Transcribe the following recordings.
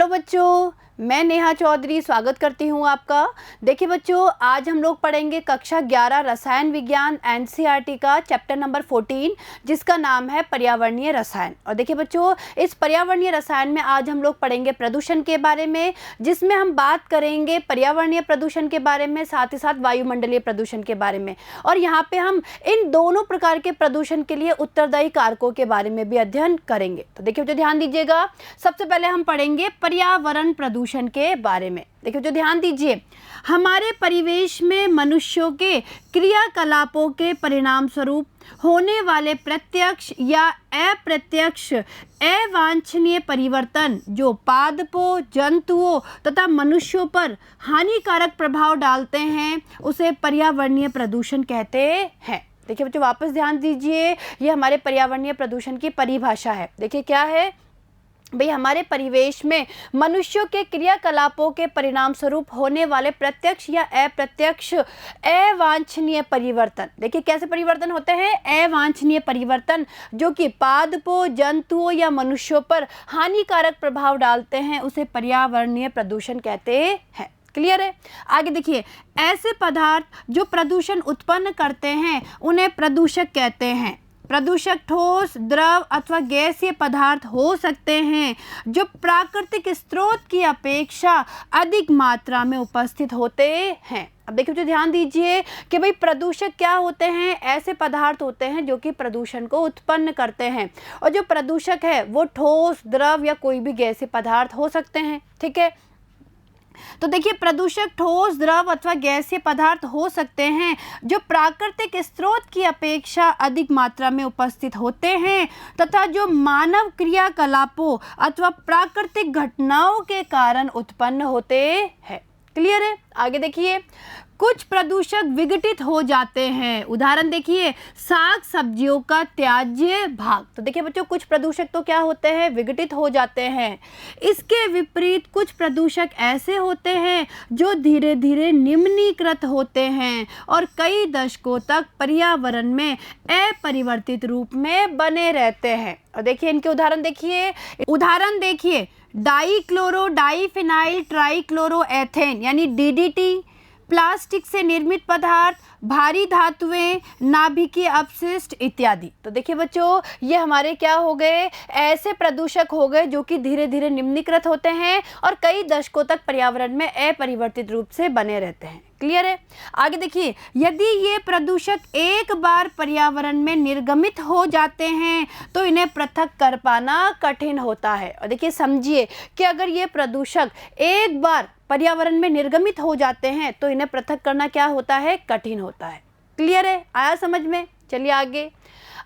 Hello बच्चों, मैं नेहा चौधरी स्वागत करती हूँ आपका। देखिए बच्चों, आज हम लोग पढ़ेंगे कक्षा 11 रसायन विज्ञान एनसीईआरटी का चैप्टर नंबर 14, जिसका नाम है पर्यावरणीय रसायन। और देखिए बच्चों, इस पर्यावरणीय रसायन में आज हम लोग पढ़ेंगे प्रदूषण के बारे में, जिसमें हम बात करेंगे पर्यावरणीय प्रदूषण के बारे में, साथ ही साथ वायुमंडलीय प्रदूषण के बारे में। और यहाँ पे हम इन दोनों प्रकार के प्रदूषण के लिए उत्तरदायी कारकों के बारे में भी अध्ययन करेंगे। तो देखिए बच्चों, ध्यान दीजिएगा। सबसे पहले हम पढ़ेंगे पर्यावरण प्रदूषण के बारे में। देखिए जो ध्यान दीजिए, हमारे परिवेश में मनुष्यों के क्रियाकलापों के परिणाम स्वरूप होने वाले प्रत्यक्ष या अप्रत्यक्ष अवांछनीय परिवर्तन जो पादपों, जंतुओं तथा मनुष्यों पर हानिकारक प्रभाव डालते हैं, उसे पर्यावरणीय प्रदूषण कहते हैं। देखिए बच्चों, वापस ध्यान दीजिए, ये हमारे पर्यावरणीय प्रदूषण की परिभाषा है। देखिए क्या है भाई, हमारे परिवेश में मनुष्यों के क्रियाकलापों के परिणाम स्वरूप होने वाले प्रत्यक्ष या अप्रत्यक्ष अवांछनीय परिवर्तन। देखिए कैसे परिवर्तन होते हैं? अवांछनीय परिवर्तन जो कि पादपों, जंतुओं या मनुष्यों पर हानिकारक प्रभाव डालते हैं, उसे पर्यावरणीय प्रदूषण कहते हैं। क्लियर है? आगे देखिए, ऐसे पदार्थ जो प्रदूषण उत्पन्न करते हैं उन्हें प्रदूषक कहते हैं। प्रदूषक ठोस, द्रव अथवा गैसीय पदार्थ हो सकते हैं जो प्राकृतिक स्रोत की अपेक्षा अधिक मात्रा में उपस्थित होते हैं। अब देखिए जो ध्यान दीजिए कि भाई प्रदूषक क्या होते हैं? ऐसे पदार्थ होते हैं जो कि प्रदूषण को उत्पन्न करते हैं। और जो प्रदूषक है वो ठोस, द्रव या कोई भी गैसीय पदार्थ हो सकते हैं। ठीक है, तो देखिए प्रदूषक ठोस, द्रव अथवा गैसीय पदार्थ हो सकते हैं जो प्राकृतिक स्रोत की अपेक्षा अधिक मात्रा में उपस्थित होते हैं तथा जो मानव क्रियाकलापों अथवा प्राकृतिक घटनाओं के कारण उत्पन्न होते हैं। क्लियर है? आगे देखिए, कुछ प्रदूषक विघटित हो जाते हैं। उदाहरण देखिए, साग सब्जियों का त्याज्य भाग। तो देखिए बच्चों, कुछ प्रदूषक तो क्या होते हैं? विघटित हो जाते हैं। इसके विपरीत कुछ प्रदूषक ऐसे होते हैं जो धीरे धीरे निम्नीकृत होते हैं और कई दशकों तक पर्यावरण में अपरिवर्तित रूप में बने रहते हैं। और देखिए इनके उदाहरण देखिए, डाईक्लोरो डाईफिनाइल ट्राइक्लोरोएथेन यानी डीडीटी, प्लास्टिक से निर्मित पदार्थ, भारी धातुएं, नाभिकीय अपशिष्ट इत्यादि। तो देखिए बच्चों, ये हमारे क्या हो गए? ऐसे प्रदूषक हो गए जो कि धीरे धीरे निम्नीकृत होते हैं और कई दशकों तक पर्यावरण में अपरिवर्तित रूप से बने रहते हैं। क्लियर है? आगे देखिए, यदि ये प्रदूषक एक बार पर्यावरण में निर्गमित हो जाते हैं तो इन्हें पृथक कर पाना कठिन होता है। और देखिए समझिए कि अगर ये प्रदूषक एक बार पर्यावरण में निर्गमित हो जाते हैं तो इन्हें पृथक करना क्या होता है? कठिन होता है। क्लियर है? आया समझ में? चलिए आगे।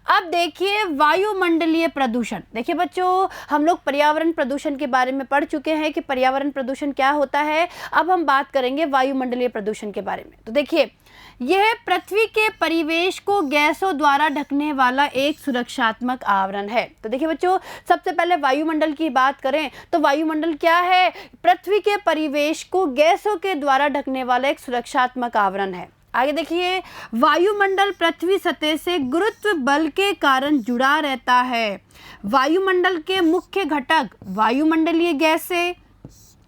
अब देखिए वायुमंडलीय प्रदूषण। देखिए बच्चों, हम लोग पर्यावरण प्रदूषण के बारे में पढ़ चुके हैं कि पर्यावरण प्रदूषण क्या होता है। अब हम बात करेंगे वायुमंडलीय प्रदूषण के बारे में। तो देखिए, यह पृथ्वी के परिवेश को गैसों द्वारा ढकने वाला एक सुरक्षात्मक आवरण है। तो देखिए बच्चों, सबसे पहले वायुमंडल की बात करें तो वायुमंडल क्या है? पृथ्वी के परिवेश को गैसों के द्वारा ढकने वाला एक सुरक्षात्मक आवरण है। आगे देखिए, वायुमंडल पृथ्वी सतह से गुरुत्व बल के कारण जुड़ा रहता है। वायुमंडल के मुख्य घटक वायुमंडलीय गैसें,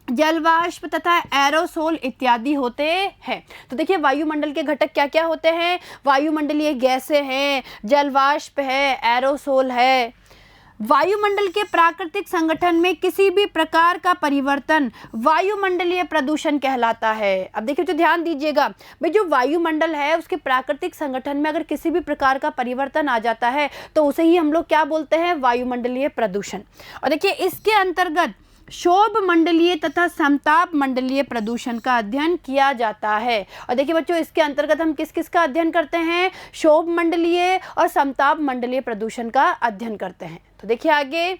जलवाष्प तथा एरोसोल इत्यादि होते हैं। तो देखिए वायुमंडल के घटक क्या क्या होते हैं? वायुमंडलीय गैसें हैं, जलवाष्प है, एरोसोल है। वायुमंडल के प्राकृतिक संगठन में किसी भी प्रकार का परिवर्तन वायुमंडलीय प्रदूषण कहलाता है। अब देखिए जो ध्यान दीजिएगा, भाई जो वायुमंडल है उसके प्राकृतिक संगठन में अगर किसी भी प्रकार का परिवर्तन आ जाता है तो उसे ही हम लोग क्या बोलते हैं? वायुमंडलीय प्रदूषण। और देखिए इसके अंतर्गत शोभ मंडलीय तथा समताप मंडलीय प्रदूषण का अध्ययन किया जाता है। और देखिए बच्चों, इसके अंतर्गत हम किस किस का अध्ययन करते हैं? शोभ मंडलीय और समताप मंडलीय प्रदूषण का अध्ययन करते हैं। तो देखिए आगे।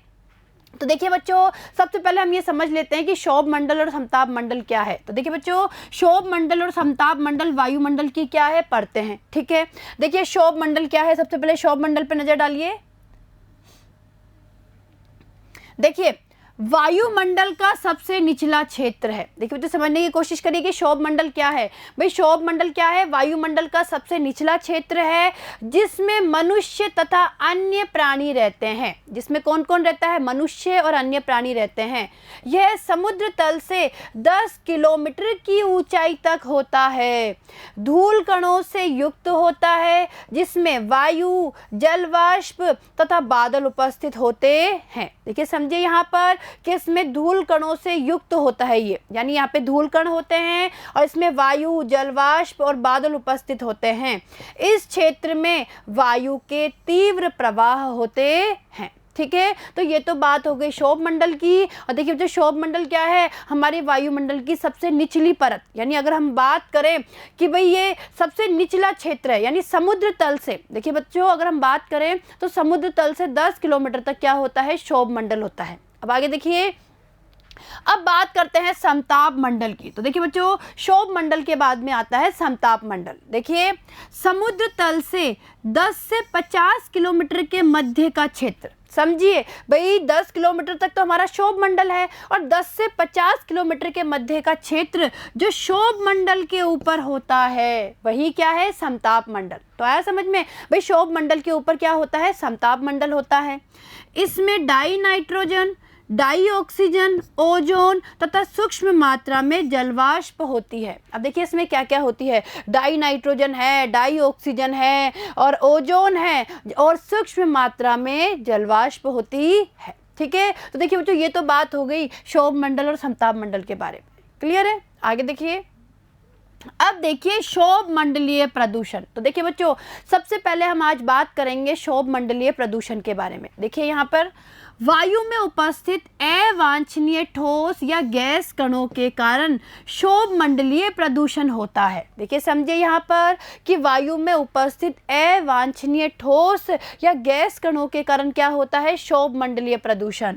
तो देखिए बच्चों, सबसे पहले हम ये समझ लेते हैं कि शोभ मंडल और समताप मंडल क्या है। तो देखिए बच्चों, शोभ मंडल और समताप मंडल वायुमंडल की क्या है? पढ़ते हैं। ठीक है, देखिए शोभ मंडल क्या है? सबसे पहले शोभ मंडल पर नजर डालिए। देखिए वायुमंडल का सबसे निचला क्षेत्र है। देखिए बच्चों समझने की कोशिश करिए कि क्षोभ मंडल क्या है। भाई क्षोभ मंडल क्या है? वायुमंडल का सबसे निचला क्षेत्र है जिसमें मनुष्य तथा अन्य प्राणी रहते हैं। जिसमें कौन कौन रहता है? मनुष्य और अन्य प्राणी रहते हैं। यह समुद्र तल से 10 किलोमीटर की ऊंचाई तक होता है। धूल कणों से युक्त होता है जिसमें वायु, जलवाष्प तथा बादल उपस्थित होते हैं। देखिए समझिए यहाँ पर कि इसमें धूल कणों से युक्त होता है ये, यानी यहाँ पे धूल कण होते हैं और इसमें वायु, जलवाष्प और बादल उपस्थित होते हैं। इस क्षेत्र में वायु के तीव्र प्रवाह होते हैं। ठीक है, तो ये तो बात हो गई क्षोभ मंडल की। और देखिए जो क्षोभ मंडल क्या है? हमारे वायुमंडल की सबसे निचली परत, यानी अगर हम बात करें कि भाई ये सबसे निचला क्षेत्र है, यानी समुद्र तल से, देखिए बच्चों अगर हम बात करें तो समुद्र तल से 10 किलोमीटर तक क्या होता है? क्षोभ मंडल होता है। अब आगे देखिए, अब बात करते हैं समताप मंडल की। तो देखिए बच्चों क्षोभ मंडल के बाद में आता है समताप मंडल। देखिए समुद्र तल से 10 से 50 किलोमीटर के मध्य का क्षेत्र, समझिए भाई 10 किलोमीटर तक तो हमारा क्षोभ मंडल है और 10 से 50 किलोमीटर के मध्य का क्षेत्र जो क्षोभ मंडल के ऊपर होता है वही क्या है? समताप मंडल। तो आया समझ में? भाई क्षोभ मंडल के ऊपर क्या होता है? समताप मंडल होता है। इसमें dinitrogen, dioxygen, ozone तथा सूक्ष्म मात्रा में जलवाष्प होती है। अब देखिए इसमें क्या क्या होती है? डाई नाइट्रोजन है, डाई ऑक्सीजन है और ओजोन है और सूक्ष्म मात्रा में जलवाष्प होती है। ठीक है, तो देखिए बच्चों ये तो बात हो गई क्षोभ मंडल और समताप मंडल के बारे में। क्लियर है? आगे देखिए, अब देखिए क्षोभ मंडलीय प्रदूषण। तो देखिए बच्चों सबसे पहले हम आज बात करेंगे क्षोभ मंडलीय प्रदूषण के बारे में। देखिए यहाँ पर वायु में उपस्थित अवांछनीय ठोस या गैस कणों के कारण क्षोभ मंडलीय प्रदूषण होता है। देखिए समझिए यहाँ पर कि वायु में उपस्थित अवांछनीय ठोस या गैस कणों के कारण क्या होता है? क्षोभ मंडलीय प्रदूषण।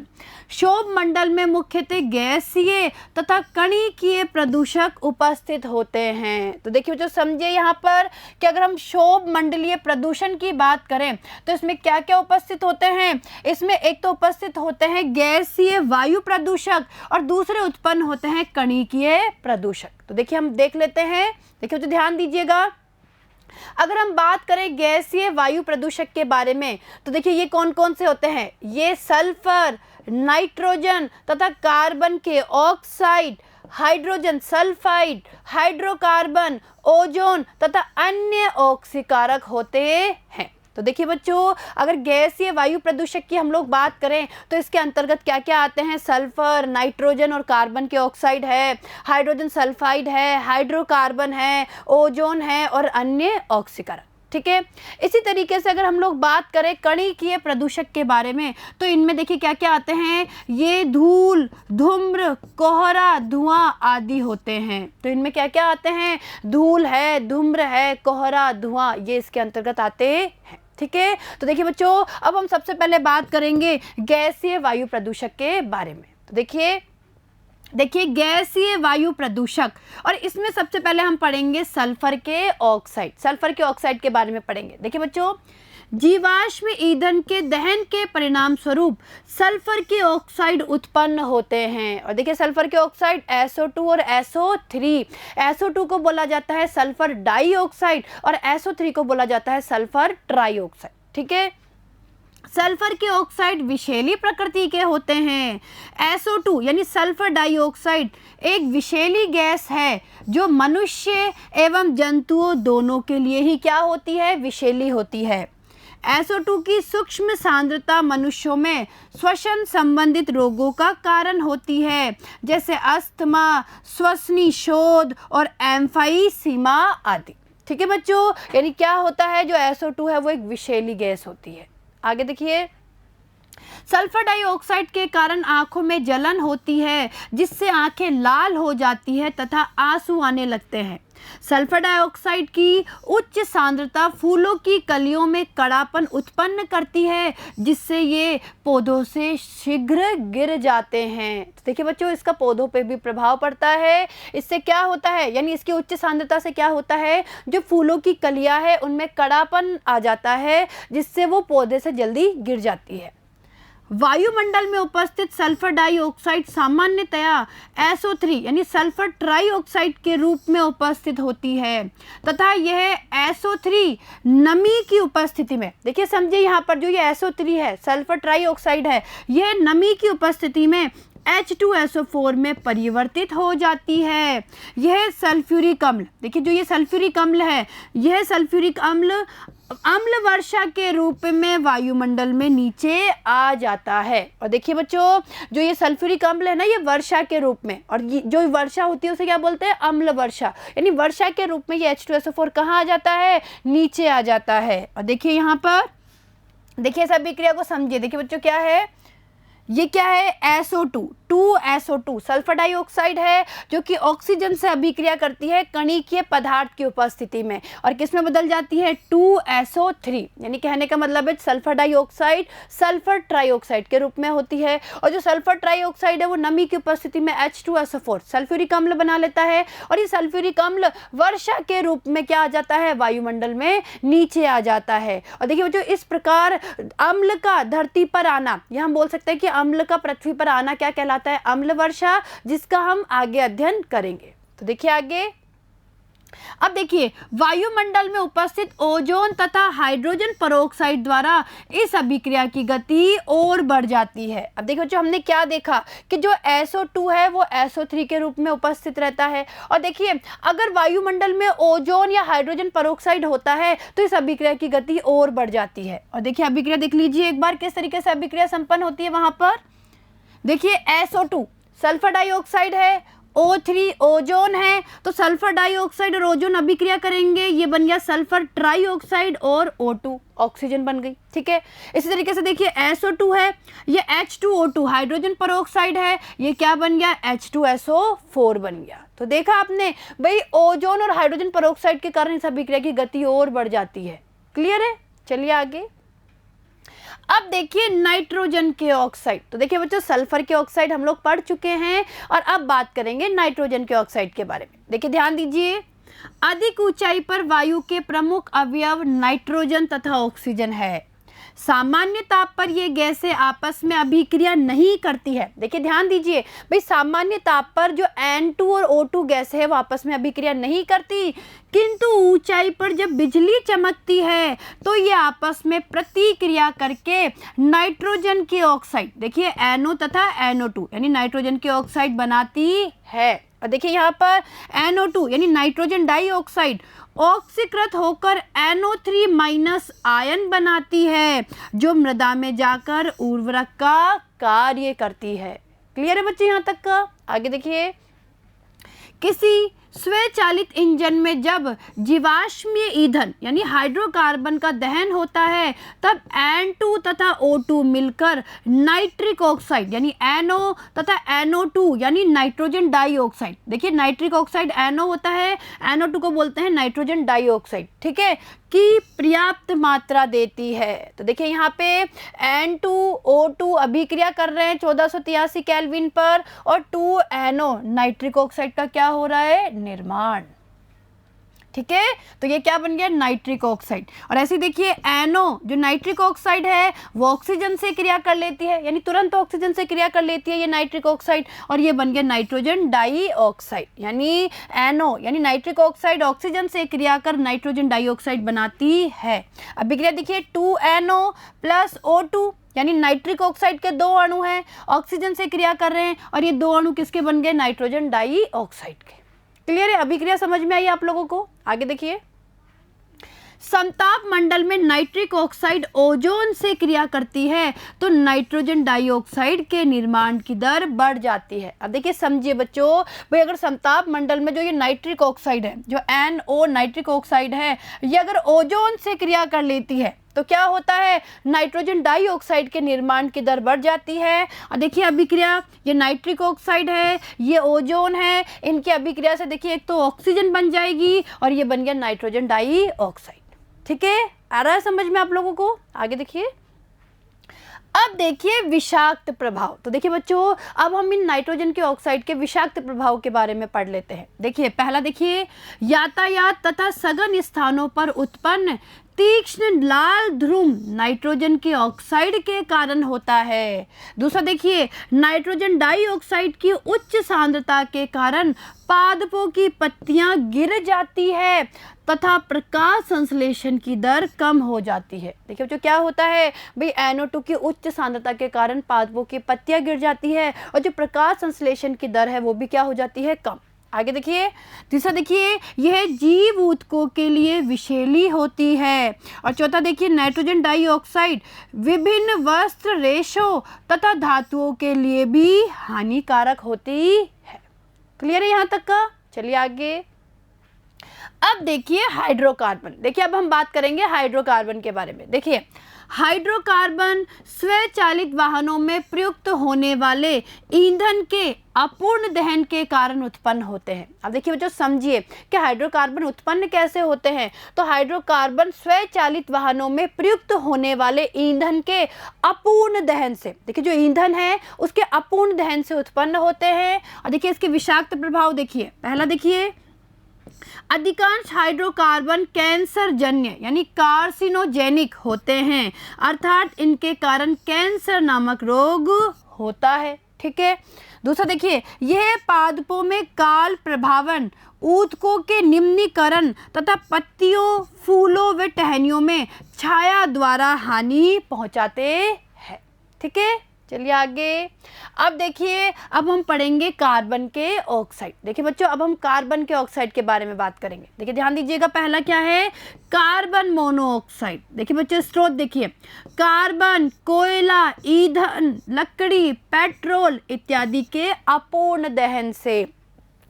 क्षोभ मंडल में मुख्यतः गैसीय तथा कणिकीय प्रदूषक उपस्थित होते हैं। तो देखिए जो समझिए यहाँ पर कि अगर हम क्षोभ मंडलीय प्रदूषण की बात करें तो इसमें क्या क्या उपस्थित होते हैं? इसमें एक तो उपस्थित होते हैं गैसीय वायु प्रदूषक और दूसरे उत्पन्न होते हैं कणिकीय प्रदूषक। तो देखिए हम देख लेते हैं। देखिए तो ध्यान दीजिएगा, अगर हम बात करें गैसीय वायु प्रदूषक के बारे में तो देखिए ये कौन कौन से होते हैं? ये सल्फर, नाइट्रोजन तथा कार्बन के oxide, hydrogen sulphide, hydrocarbon, ozone तथा अन्य ऑक्सीकारक होते हैं। तो देखिए बच्चों अगर गैसीय वायु प्रदूषक की हम लोग बात करें तो इसके अंतर्गत क्या क्या आते हैं? सल्फर, नाइट्रोजन और कार्बन के ऑक्साइड है, हाइड्रोजन सल्फाइड है, हाइड्रोकार्बन है, ओजोन है और अन्य ऑक्सीकारक। ठीक है, इसी तरीके से अगर हम लोग बात करें कणिकीय प्रदूषक के बारे में तो इनमें देखिए क्या क्या आते हैं? ये धूल, धूम्र, कोहरा, धुआं आदि होते हैं। तो इनमें क्या क्या आते हैं? धूल है, धूम्र है, कोहरा, धुआं, ये इसके अंतर्गत आते हैं। ठीक है, तो देखिए बच्चों अब हम सबसे पहले बात करेंगे गैसीय वायु प्रदूषक के बारे में। तो देखिए गैसीय वायु प्रदूषक और इसमें सबसे पहले हम पढ़ेंगे सल्फर के ऑक्साइड। सल्फर के ऑक्साइड के बारे में पढ़ेंगे। देखिए बच्चों जीवाश्म ईंधन के दहन के परिणाम स्वरूप सल्फर के ऑक्साइड उत्पन्न होते हैं। और देखिए सल्फर के ऑक्साइड SO2 और SO3, SO2 को बोला जाता है सल्फर डाइऑक्साइड और SO3 को बोला जाता है सल्फर ट्राइऑक्साइड। ठीक है, सल्फर के ऑक्साइड विषैली प्रकृति के होते हैं। SO2 यानी सल्फर डाइऑक्साइड एक विषैली गैस है जो मनुष्य एवं जंतुओं दोनों के लिए ही क्या होती है? विषैली होती है। SO2 की सूक्ष्म सांद्रता मनुष्यों में श्वसन संबंधित रोगों का कारण होती है जैसे अस्थमा, श्वसनी शोथ और एम्फाइसीमा आदि। ठीक है बच्चों, यानी क्या होता है जो SO2 है वो एक विषैली गैस होती है। आगे देखिए सल्फर डाइऑक्साइड के कारण आंखों में जलन होती है जिससे आंखें लाल हो जाती है तथा आंसू आने लगते हैं। सल्फर डाइऑक्साइड की उच्च सांद्रता फूलों की कलियों में कड़ापन उत्पन्न करती है जिससे ये पौधों से शीघ्र गिर जाते हैं। तो देखिए बच्चों इसका पौधों पे भी प्रभाव पड़ता है। इससे क्या होता है यानी इसकी उच्च सांद्रता से क्या होता है? जो फूलों की कलियां है उनमें कड़ापन आ जाता है जिससे वो पौधे से जल्दी गिर जाती है। वायुमंडल में उपस्थित सल्फर डाइऑक्साइड सामान्यतया SO3 यानी सल्फर ट्राइऑक्साइड के रूप में उपस्थित होती है तथा यह SO3 नमी की उपस्थिति में, देखिए समझिए यहाँ पर जो ये SO3 है सल्फर ट्राइऑक्साइड है, यह नमी की उपस्थिति में H2SO4 में परिवर्तित हो जाती है। यह सल्फ्यूरिक अम्ल, देखिए जो ये सल्फ्यूरिक अम्ल है, यह सल्फ्यूरिक अम्ल वर्षा के रूप में वायुमंडल में नीचे आ जाता है। और देखिए बच्चों जो ये सल्फ्यूरिक अम्ल है ना, ये वर्षा के रूप में, और ये जो वर्षा होती है उसे क्या बोलते हैं, अम्ल वर्षा, यानी वर्षा के रूप में ये H2SO4 कहाँ आ जाता है, नीचे आ जाता है। और देखिए यहाँ पर देखिए इस अभिक्रिया को समझिए। देखिए बच्चों क्या है, ये क्या है, SO2 2SO2 सल्फर डाइऑक्साइड है जो कि ऑक्सीजन से अभिक्रिया करती है कणिकीय पदार्थ की उपस्थिति में, और किस में बदल जाती है, 2SO3, यानी कहने का मतलब है सल्फर डाइऑक्साइड सल्फर ट्राइऑक्साइड के रूप में होती है। और जो सल्फर ट्राइऑक्साइड है वो नमी की उपस्थिति में H2SO4 सल्फ्यूरिक अम्ल बना लेता है, और ये सल्फ्यूरिक अम्ल वर्षा के रूप में क्या आ जाता है, वायुमंडल में नीचे आ जाता है। और देखिए बच्चों इस प्रकार अम्ल का धरती पर आना, यह हम बोल सकते हैं कि अम्ल का पृथ्वी पर आना क्या कहलाता है, अम्ल वर्षा, जिसका हम आगे अध्ययन करेंगे। तो देखिए आगे, अब देखिए वायुमंडल में उपस्थित ओजोन तथा हाइड्रोजन पेरोक्साइड द्वारा इस अभिक्रिया की गति और बढ़ जाती है। अब देखिए बच्चों हमने क्या देखा कि जो SO2 है वो SO3 के रूप में उपस्थित रहता है, और देखिए अगर वायुमंडल में ओजोन या हाइड्रोजन पेरोक्साइड होता है तो इस अभिक्रिया की गति और बढ़ जाती है। और देखिए अभिक्रिया देख लीजिए एक बार किस तरीके से अभिक्रिया संपन्न होती है। वहां पर देखिए SO2 सल्फर डाइऑक्साइड है, O3 ओजोन है, तो सल्फर डाइऑक्साइड और ओजोन अभिक्रिया करेंगे, ये बन गया सल्फर ट्राइऑक्साइड और O2 ऑक्सीजन बन गई। ठीक है, इसी तरीके से देखिए SO2 है, ये H2O2 हाइड्रोजन पेरोक्साइड है, ये क्या बन गया, H2SO4 बन गया। तो देखा आपने भाई ओजोन और हाइड्रोजन पेरोक्साइड के कारण इस अभिक्रिया की गति और बढ़ जाती है। क्लियर है, चलिए आगे। अब देखिए नाइट्रोजन के ऑक्साइड, तो देखिए बच्चों सल्फर के ऑक्साइड हम लोग पढ़ चुके हैं, और अब बात करेंगे नाइट्रोजन के ऑक्साइड के बारे में। देखिए ध्यान दीजिए, अधिक ऊंचाई पर वायु के प्रमुख अवयव नाइट्रोजन तथा ऑक्सीजन है। सामान्य ताप पर ये गैसें आपस में अभिक्रिया नहीं करती है। देखिए ध्यान दीजिए भाई, सामान्य ताप पर जो N2 और O2 गैस है वो आपस में अभिक्रिया नहीं करती, किंतु ऊंचाई पर जब बिजली चमकती है तो ये आपस में प्रतिक्रिया करके नाइट्रोजन के ऑक्साइड, देखिए NO तथा NO2 यानी नाइट्रोजन के ऑक्साइड बनाती है। और देखिए यहाँ पर NO2 यानी नाइट्रोजन डाइऑक्साइड ऑक्सीकृत होकर NO3- आयन बनाती है, जो मृदा में जाकर उर्वरक का कार्य करती है। क्लियर है बच्चे यहाँ तक का? आगे देखिए, किसी स्वचालित इंजन में जब जीवाश्मीय ईंधन यानी हाइड्रोकार्बन का दहन होता है तब N2 तथा O2 मिलकर नाइट्रिक ऑक्साइड यानी NO तथा NO2 यानी नाइट्रोजन डाइऑक्साइड, देखिए नाइट्रिक ऑक्साइड NO होता है, NO2 को बोलते हैं नाइट्रोजन डाइऑक्साइड, ठीक है, की पर्याप्त मात्रा देती है। तो देखिए यहाँ पे N2O2 अभिक्रिया कर रहे हैं 1483 केल्विन पर, और 2NO नाइट्रिक ऑक्साइड का क्या हो रहा है, निर्माण। ठीक है, तो ये क्या बन गया, नाइट्रिक ऑक्साइड। और ऐसे देखिए NO जो नाइट्रिक ऑक्साइड है वो ऑक्सीजन से क्रिया कर लेती है, यानी तुरंत ऑक्सीजन से क्रिया कर लेती है ये नाइट्रिक ऑक्साइड, और ये बन गया नाइट्रोजन डाइऑक्साइड। यानी NO यानी नाइट्रिक ऑक्साइड ऑक्सीजन से क्रिया कर नाइट्रोजन डाइऑक्साइड बनाती है। अभिक्रिया देखिए 2NO प्लस O2 यानी नाइट्रिक ऑक्साइड के दो अणु हैं, ऑक्सीजन से क्रिया कर रहे हैं, और ये दो अणु किसके बन गए, नाइट्रोजन डाइऑक्साइड के। क्लियर है, अभिक्रिया समझ में आई आप लोगों को? आगे देखिए, समताप मंडल में नाइट्रिक ऑक्साइड ओजोन से क्रिया करती है तो नाइट्रोजन डाइऑक्साइड के निर्माण की दर बढ़ जाती है। अब देखिए समझिए बच्चों, भाई अगर समताप मंडल में जो ये नाइट्रिक ऑक्साइड है, जो NO नाइट्रिक ऑक्साइड है, ये अगर ओजोन से क्रिया कर लेती है तो क्या होता है, नाइट्रोजन डाइऑक्साइड के निर्माण की दर बढ़ जाती है। और देखिए अभिक्रिया, ये नाइट्रिक ऑक्साइड है, ये ओजोन है, इनकी अभिक्रिया से देखिए एक तो ऑक्सीजन बन जाएगी और ये बन गया नाइट्रोजन डाइऑक्साइड। ठीक है, आ रहा है समझ में आप लोगों को? आगे देखिए, अब देखिए विषाक्त प्रभाव। तो देखिए बच्चों, अब हम इन नाइट्रोजन के ऑक्साइड के विषाक्त प्रभाव के बारे में पढ़ लेते हैं। देखिए पहला देखिए, यातायात तथा सघन स्थानों पर उत्पन्न तीक्ष्ण लाल ध्रुव नाइट्रोजन के ऑक्साइड के कारण होता है। दूसरा देखिए, नाइट्रोजन डाइऑक्साइड की उच्च सांद्रता के कारण पादपों की पत्तियां गिर जाती है तथा प्रकाश संश्लेषण की दर कम हो जाती है। देखिए जो क्या होता है भाई, NO2 की उच्च सांद्रता के कारण पादपों की पत्तियां गिर जाती है और जो प्रकाश संश्लेषण की दर है वो भी क्या हो जाती है, कम। आगे देखिए, तीसरा देखिए, यह जीव ऊतकों के लिए विषैली होती है। और चौथा देखिए, नाइट्रोजन डाइऑक्साइड विभिन्न वस्त्र, रेशों तथा धातुओं के लिए भी हानिकारक होती है। क्लियर है यहाँ तक का? चलिए आगे। अब देखिए हाइड्रोकार्बन। देखिए अब हम बात करेंगे हाइड्रोकार्बन के बारे में। देखिए हाइड्रोकार्बन स्वचालित वाहनों में प्रयुक्त होने वाले ईंधन के अपूर्ण दहन के कारण उत्पन्न होते हैं। अब देखिए बच्चों समझिए कि हाइड्रोकार्बन उत्पन्न कैसे होते हैं। तो हाइड्रोकार्बन स्वचालित वाहनों में प्रयुक्त होने वाले ईंधन के अपूर्ण दहन से, देखिए जो ईंधन है उसके अपूर्ण दहन से उत्पन्न होते हैं। और देखिए इसके विषाक्त प्रभाव देखिए। पहला देखिए, अधिकांश हाइड्रोकार्बन कैंसर जन्य यानी कार्सिनोजेनिक होते हैं, अर्थात इनके कारण कैंसर नामक रोग होता है। ठीक है। दूसरा देखिए, यह पादपों में काल प्रभावन, ऊतकों के निम्नीकरण तथा पत्तियों, फूलों व टहनियों में छाया द्वारा हानि पहुंचाते हैं। ठीक है। चलिए आगे। अब देखिए, अब हम पढ़ेंगे कार्बन के ऑक्साइड। देखिए बच्चों अब हम कार्बन के ऑक्साइड के बारे में बात करेंगे। देखिए ध्यान दीजिएगा, पहला क्या है, कार्बन मोनोऑक्साइड। देखिए बच्चों स्रोत देखिए, कार्बन, कोयला, ईंधन, लकड़ी, पेट्रोल इत्यादि के अपूर्ण दहन से।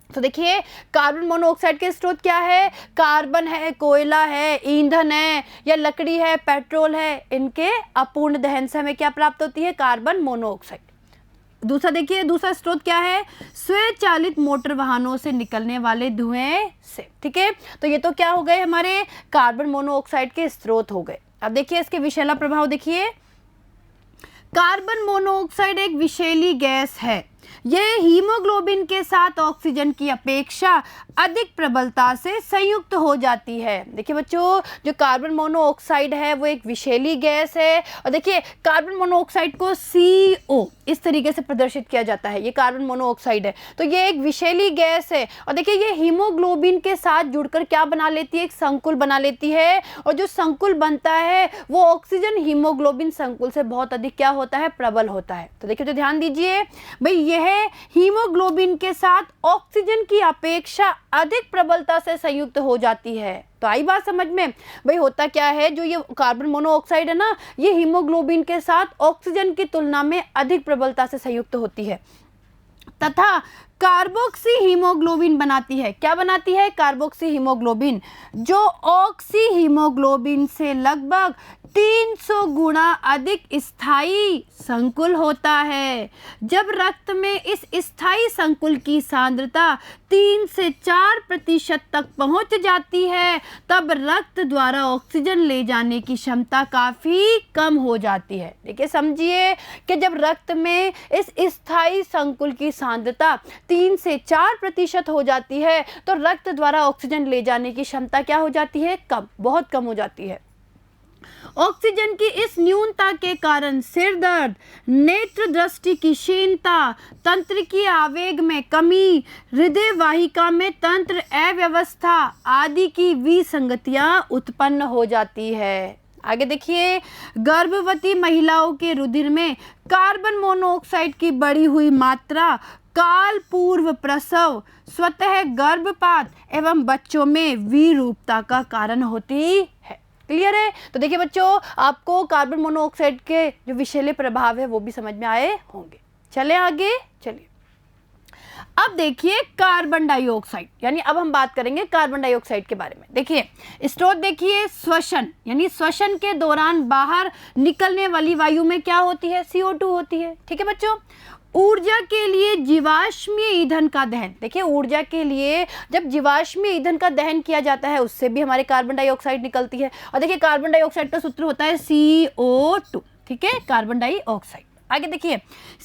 तो देखिए कार्बन मोनोऑक्साइड के स्रोत क्या है, कार्बन है, कोयला है, ईंधन है या लकड़ी है, पेट्रोल है, इनके अपूर्ण दहन से हमें क्या प्राप्त होती है, कार्बन मोनोऑक्साइड। दूसरा देखिए, दूसरा स्रोत क्या है, स्वचालित मोटर वाहनों से निकलने वाले धुएं से। ठीक है। तो ये तो क्या हो गए, हमारे कार्बन मोनोऑक्साइड के स्रोत हो गए। अब देखिए इसके विषैला प्रभाव देखिए। कार्बन मोनोऑक्साइड एक विषैली गैस है। यह हीमोग्लोबिन के साथ ऑक्सीजन की अपेक्षा अधिक प्रबलता से संयुक्त हो जाती है। देखिए बच्चों, जो कार्बन मोनोऑक्साइड है वो एक विषैली गैस है। और देखिए कार्बन मोनोऑक्साइड को CO इस तरीके से प्रदर्शित किया जाता है। ये कार्बन मोनोऑक्साइड है, तो ये एक विषैली गैस है। और देखिए ये हीमोग्लोबिन के साथ जुड़कर क्या बना लेती है, एक संकुल बना लेती है। और जो संकुल बनता है वो ऑक्सीजन हीमोग्लोबिन संकुल से बहुत अधिक क्या होता है, प्रबल होता है। तो देखिए तो ध्यान दीजिए भाई, यह हीमोग्लोबिन के साथ ऑक्सीजन की अपेक्षा अधिक प्रबलता से संयुक्त हो जाती है। तो आई बात समझ में भाई, होता क्या है, जो ये कार्बन मोनोऑक्साइड है ना, ये हीमोग्लोबिन के साथ ऑक्सीजन की तुलना में अधिक प्रबलता से संयुक्त होती है तथा कार्बोक्सी हीमोग्लोबिन बनाती है। क्या बनाती है, कार्बोक्सी हीमोग्लोबिन, जो ऑक्सी हीमोग्लोबिन से लगभग 300 गुना अधिक स्थायी संकुल होता है। जब रक्त में इस स्थायी संकुल की सांद्रता 3 से 4% तक पहुंच जाती है, तब रक्त द्वारा ऑक्सीजन ले जाने की क्षमता काफ़ी कम हो जाती है। देखिए समझिए कि जब रक्त में इस स्थायी संकुल की सांद्रता 3 से 4% हो जाती है, तो रक्त द्वारा ऑक्सीजन ले जाने की क्षमता क्या हो जाती है, कम, बहुत कम हो जाती है। ऑक्सीजन की इस न्यूनता के कारण सिर दर्द, नेत्र दृष्टि की क्षीणता, तंत्रिकीय आवेग में कमी, हृदय वाहिका में तंत्र अव्यवस्था आदि की विसंगतियां उत्पन्न हो जाती है। आगे देखिए, गर्भवती महिलाओं के रुधिर में कार्बन मोनोऑक्साइड की बढ़ी हुई मात्रा काल पूर्व प्रसव, स्वतः गर्भपात एवं बच्चों में विरूपता का कारण होती है। क्लियर है। तो देखिए बच्चों, आपको कार्बन मोनोऑक्साइड के जो विषैले प्रभाव है वो भी समझ में आए होंगे। चले आगे। चलिए अब देखिए कार्बन डाइऑक्साइड, यानी अब हम बात करेंगे कार्बन डाइऑक्साइड के बारे में। देखिए स्रोत देखिए, श्वसन, यानी श्वसन के दौरान बाहर निकलने वाली वायु में क्या होती है, CO2 होती है। ठीक है बच्चों। ऊर्जा के लिए जीवाश्मीय ईंधन का दहन, देखिए ऊर्जा के लिए जब जीवाश्मीय ईंधन का दहन किया जाता है उससे भी हमारे कार्बन डाइऑक्साइड निकलती है। और देखिए कार्बन डाइऑक्साइड का सूत्र होता है CO2। ठीक है, कार्बन डाइऑक्साइड। आगे देखिए,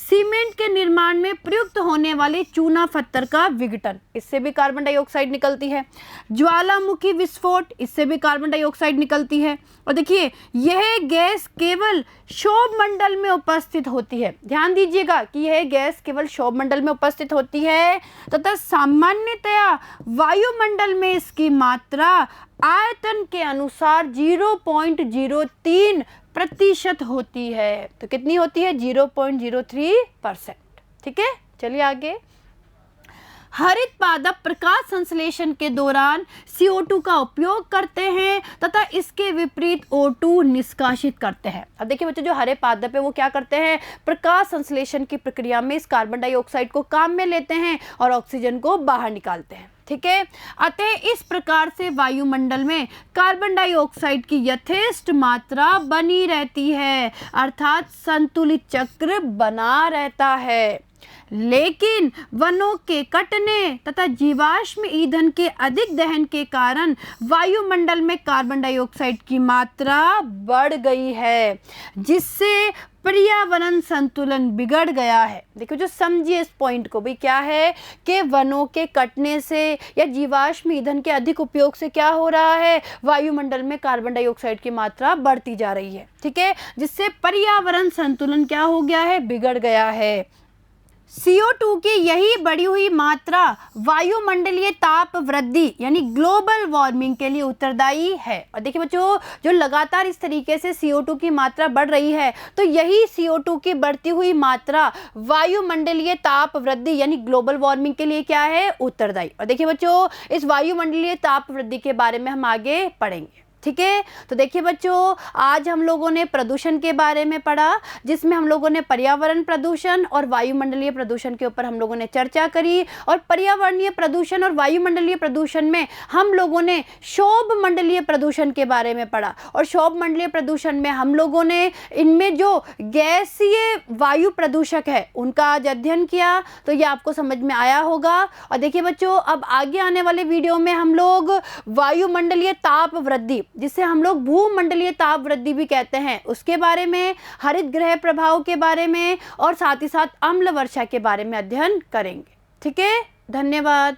सीमेंट के निर्माण में प्रयुक्त होने वाले चूना पत्थर का विघटन, इससे भी कार्बन डाइऑक्साइड निकलती है। ज्वालामुखी विस्फोट, इससे भी कार्बन डाइऑक्साइड निकलती है। और देखिए, यह गैस केवल क्षोभ मंडल में उपस्थित होती है। ध्यान दीजिएगा कि यह गैस केवल क्षोभ मंडल में उपस्थित होती है तथा सामान्यतया वायुमंडल में इसकी मात्रा आयतन के अनुसार 0.03% होती है। तो कितनी होती है? 0.03%। ठीक है, चलिए आगे। हरित पादप प्रकाश संश्लेषण के दौरान CO2 का उपयोग करते हैं तथा इसके विपरीत O2 निष्कासित करते हैं। अब देखिए बच्चों, जो हरे पादप है वो क्या करते हैं? प्रकाश संश्लेषण की प्रक्रिया में इस कार्बन डाइऑक्साइड को काम में लेते हैं और ऑक्सीजन को बाहर निकालते हैं। ठीक है, अतः इस प्रकार से वायुमंडल में कार्बन डाइऑक्साइड की यथेष्ट मात्रा बनी रहती है, अर्थात संतुलित चक्र बना रहता है। लेकिन वनों के कटने तथा जीवाश्म ईंधन के अधिक दहन के कारण वायुमंडल में कार्बन डाइऑक्साइड की मात्रा बढ़ गई है, जिससे पर्यावरण संतुलन बिगड़ गया है। देखो, जो समझिए इस पॉइंट को भी, क्या है कि वनों के कटने से या जीवाश्म ईंधन के अधिक उपयोग से क्या हो रहा है? वायुमंडल में कार्बन डाइऑक्साइड की मात्रा बढ़ती जा रही है। ठीक है, जिससे पर्यावरण संतुलन क्या हो गया है? बिगड़ गया है। CO2 की यही बढ़ी हुई मात्रा वायुमंडलीय ताप वृद्धि यानी ग्लोबल वार्मिंग के लिए उत्तरदायी है। और देखिए बच्चों, जो लगातार इस तरीके से CO2 की मात्रा बढ़ रही है, तो यही CO2 की बढ़ती हुई मात्रा वायुमंडलीय ताप वृद्धि यानी ग्लोबल वार्मिंग के लिए क्या है? उत्तरदायी। और देखिए बच्चों, इस वायुमंडलीय ताप वृद्धि के बारे में हम आगे पढ़ेंगे। ठीक है, तो देखिए बच्चों, आज हम लोगों ने प्रदूषण के बारे में पढ़ा, जिसमें हम लोगों ने पर्यावरण प्रदूषण और वायुमंडलीय प्रदूषण के ऊपर हम लोगों ने चर्चा करी। और पर्यावरणीय प्रदूषण और वायुमंडलीय प्रदूषण में हम लोगों ने क्षोभ मंडलीय प्रदूषण के बारे में पढ़ा। और क्षोभ मंडलीय प्रदूषण में हम लोगों ने इनमें जो गैसीय वायु प्रदूषक है उनका आज अध्ययन किया। तो ये आपको समझ में आया होगा। और देखिए बच्चों, अब आगे आने वाले वीडियो में हम लोग वायुमंडलीय ताप वृद्धि, जिसे हम लोग भूमंडलीय ताप वृद्धि भी कहते हैं, उसके बारे में, हरित गृह प्रभाव के बारे में और साथ ही साथ अम्ल वर्षा के बारे में अध्ययन करेंगे। ठीक है, धन्यवाद।